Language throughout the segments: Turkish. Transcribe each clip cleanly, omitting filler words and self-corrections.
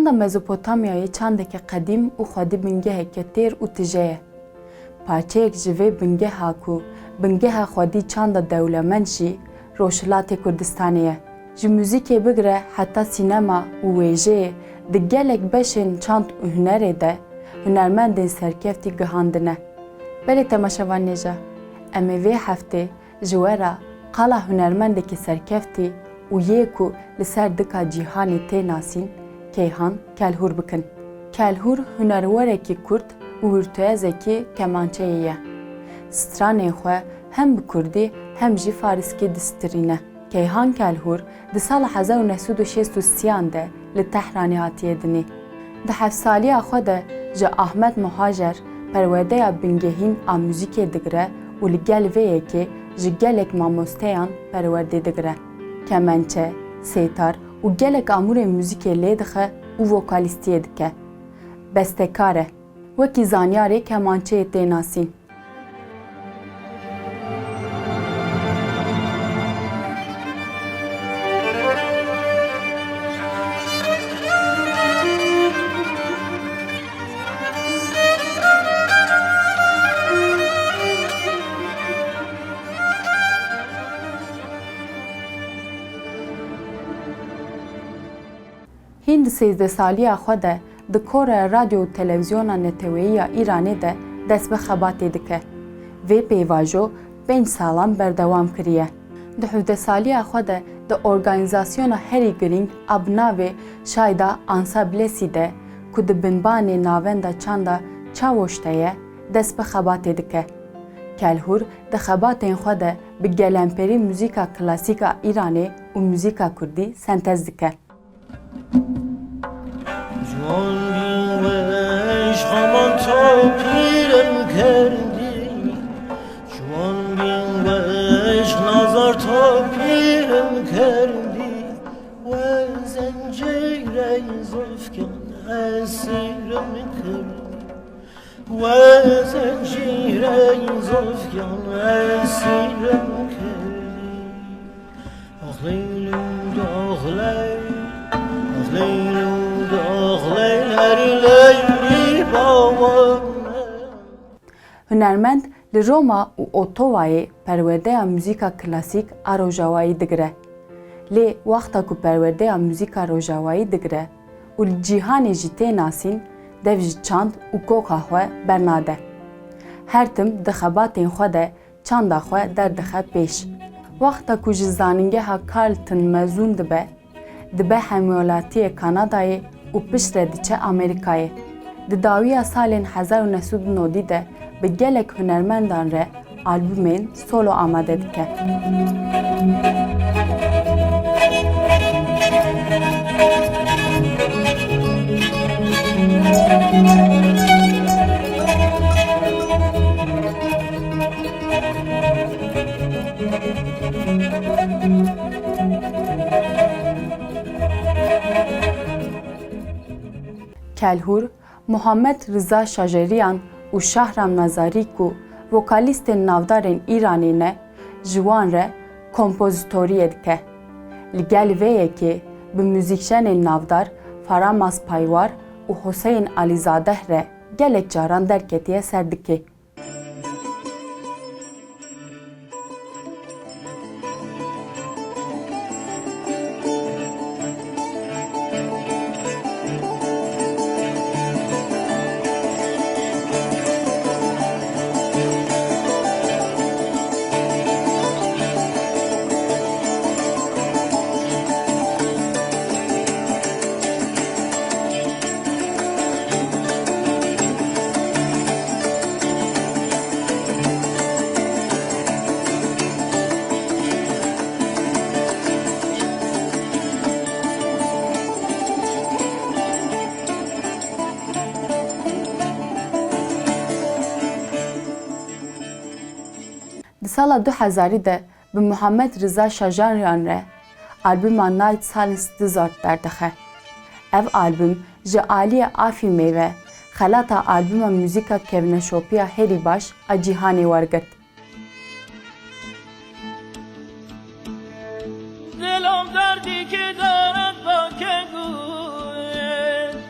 Çanda Mezopotamyayê çandeke qedîm û xwedî bingeheke têr û tije ye. Parçeyek ji vê bingeha ku bingeha xwedî çanda dewlemend jî Rojhilatê Kurdistanê ye. Ji mûzîkê bigire heta sînema û wêjeyê di gelek beşên çand û hunerê de hunermendên serkeftî gihandine. Belê temaşevan nêja, em ê vê heftê ji we re qala hunermendekî serkeftî û yê ku li ser dika cîhanê tê nasîn, Keyhan Kelhur bikin. Kelhur hunerwerekî Kurd û virtûezekî kemançeyê ye. Stranê xwe hem bi Kurdî hem jî Farîskî distirîne. Keyhan Kelhur di sala 1963 de li Tehranê hatiye dinê. Di hevsaliya xwe de ji Ahmed Mohajer perwedeya bingehîn a mûzîkê digire û li gel vê yekê ji gelek mamosteyan perwerdê digire. Kemençe, sêtar û gelek amûrên mûzîkê lê dixe û vokalîstiyê dike. Bestekar e, wekî zanyarê kemançeyê tê nasîn. Hîn di sêzdesaliya xwe de di Koreya Radyo û Televizyona Neteweyî ya Îranê de dest bi xebatê dike. Vê pêvajo 5 salan berdewam kiriye. Di hevdesaliya xwe de di organîzasyona herî girîng a bi navê Şayda Ansablesî de ku di binbanê navenda çanda Çawoş de ye dest bi xebatê dike. Kelhur di xebatên xwe de bi gelemperî mûzîka klasîk a Îranê û mûzîka Kurdî sentez dike. جوان بین و عشقمان تا پیرم کردی جوان بین و عشق نظر تا پیرم کردی و زنجیر زلفکن اسیرم کردی و زنجیر زلفکن اسیرم کردی آخ لیلو آخ لیل آخ لیلو Hunermend li Roma û Ottawayê perwedeya mûzîka klasîk a Rojavayî digire. Lê wexta ku perwedeya mûzîka Rojavayî digire û li cîhanê jî tê nasîn, dev ji çand û koka xwe bernade. Her tim di xebatên xwe de çanda xwe derdixe pêş. Wexta ku ji zanîngeha Carleton mezûn dibe, dibe Hemwelatiyê Kanadayê û piştre diçe Amerîkayê. Di dawiya salên 1990 de bi gelek hunermendan re albûmên solo amade dike. Kelhur, Muhammed Rıza Şajeriyan û Şahram Nazarî ku vokalîstên navdarên Îranê ne, ji wan re kompozîtoriyê dike. Li gel vê yekê bi mûzîkşenên navdar Faramas Paywar û Huseyn Alîzadeh re gelek caran derketiye ser dikê. Di sala 2000 de bi Muhammed Rıza Şajeriyan re albûma Night Silence Desert derdixe. Ev albûm ji aliyê Afîmê ve xelata albûma mûzîka kevneşopiya herî baş a cîhanê wergirt. دلم دردی که دارد با که گوید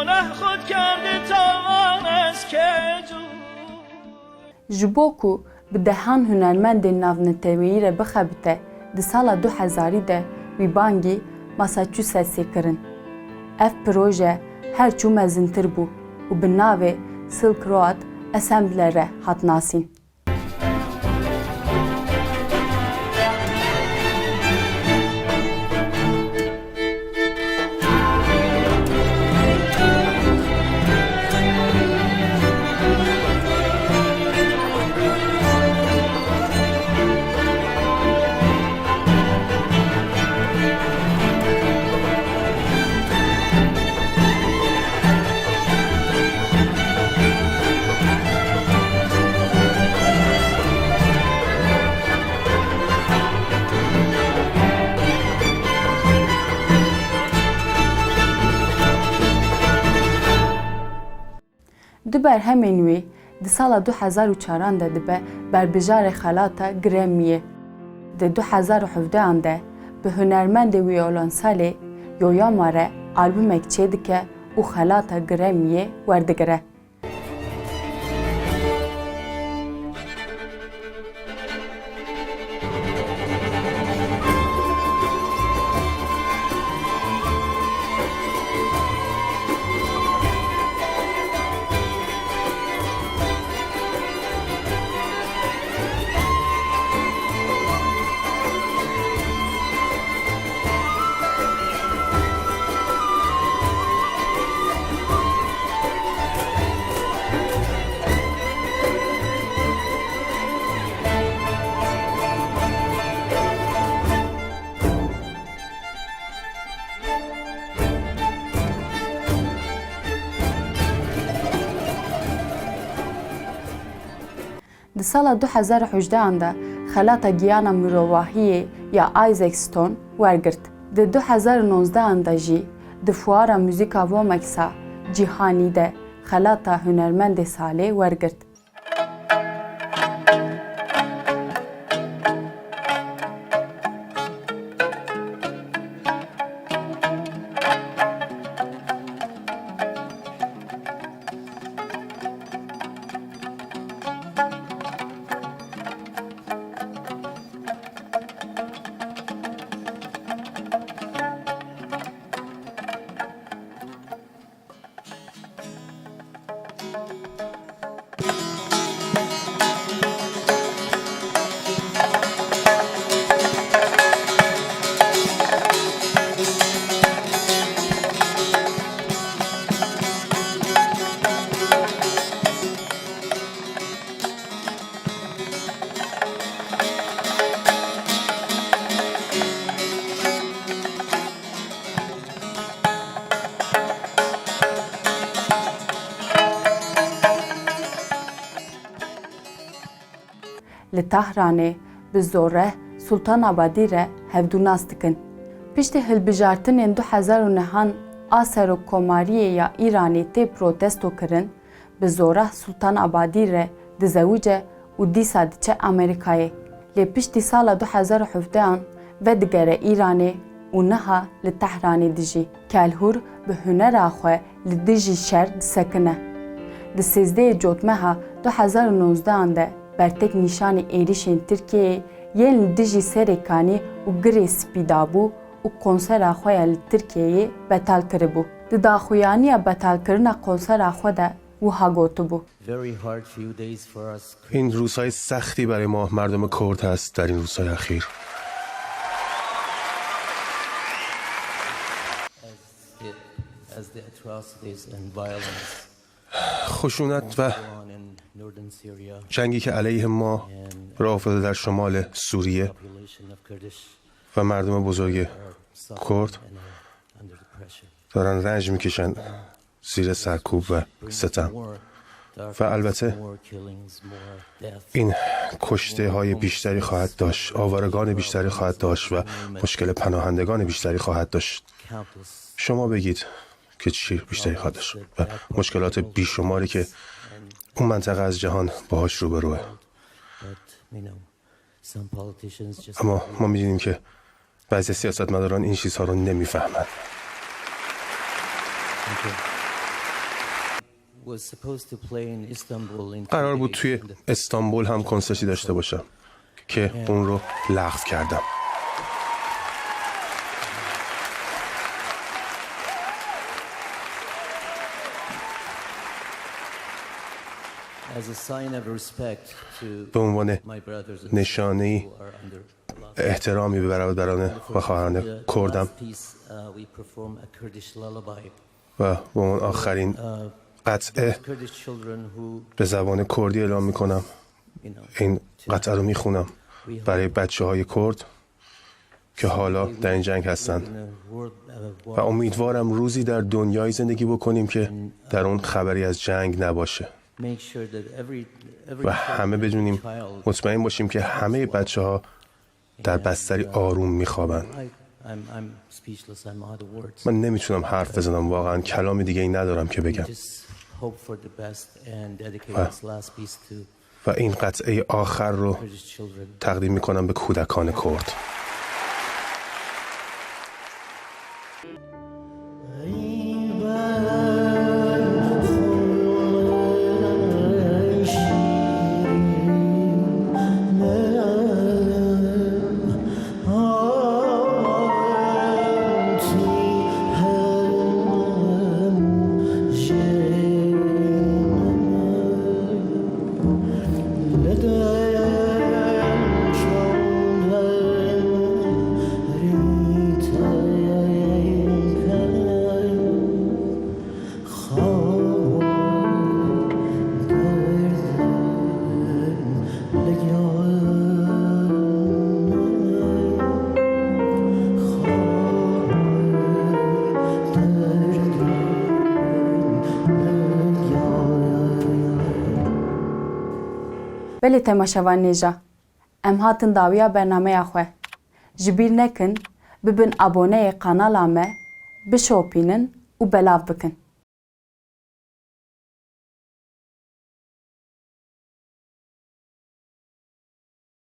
گناه خود کرده تاوان از کجو ji bo ku bi dehan hunermendên navnetewî re bixebite di sala 2000 de wî bangî Massachusettsê kirin. Ev proje her çû mezintir bû û bi navê Silk Road Assembly re hat nasîn. Di berhemên wê di sala 2004 de dibe berbijarê xelata Grammy'ye. Di 2017 de bi hunermendê wiyolonselê Yo-Yama re albûmek çê dike û xelata Grammy'ye werdigire. Di sala 2018 de xelata giyana mirovahiyê ya Isaac Stone wergirt. Di 2019 de jî di fuara müzîka Vomex'a cîhanî de xelata hunermendê salê wergirt. Li Tehranê bi zoreh Sultanabadî re hevdûnas dikin. Piştî hilbijartinên 2009 a Serokkomariyê ya Îranê tê protesto kirin, bi zoreh Sultanabadî re dizewîce û dîsa diçe Amerîkayê. Lê piştî sala 2017 vedigere Îranê û niha li Tehranê dijî. Kelhûr bi hunera xwe li dijî şer disekine. Di 13 Cotmeha 2019 de bertek nîşanê êrişên Tirkiyeyê yên li dijî serêkanî û girê spî dabû û konsera xwe ya li Tirkiyeyê betal kiribû. Di daxuyaniya betalkirina konsera xwe de wiha gotibû. این روزهای سختی برای ما مردم کرد هست در این روزهای اخیر. خشونت و جنگی که علیه ما راه افتاده در شمال سوریه و مردم بزرگ کرد دارن رنج میکشن زیر سرکوب و ستم و البته این کشته های بیشتری خواهد داشت، آوارگان بیشتری خواهد داشت و مشکل پناهندگان بیشتری خواهد داشت. شما بگید که چی بیشتری خواهد داشت و مشکلات بیشماری که اون منطقه از جهان باهاش روبروه. اما ما می‌دونیم که بعضی سیاستمداران این چیزها رو نمیفهمند. قرار بود توی استانبول هم کنسرتی داشته باشم که اون رو لغو کردم. به عنوان نشانه احترامی به برادران و خواهران کردم و به عنوان آخرین قطعه به زبان کردی اعلام میکنم، این قطعه رو میخونم برای بچه های کرد که حالا در این جنگ هستند و امیدوارم روزی در دنیای زندگی بکنیم که در اون خبری از جنگ نباشه و همه بدونیم، مطمئن باشیم که همه بچه ها در بستری آروم میخوابن. من نمیتونم حرف بزنم، واقعا کلام دیگه ای ندارم که بگم و این قطعه آخر رو تقدیم میکنم به کودکان کرد. بله تماشاوان نیجا ام هاتن داویا برنامه خواه جبیر نکن ببن ابونه قنالا ما بشوپینن و بلاو بکن.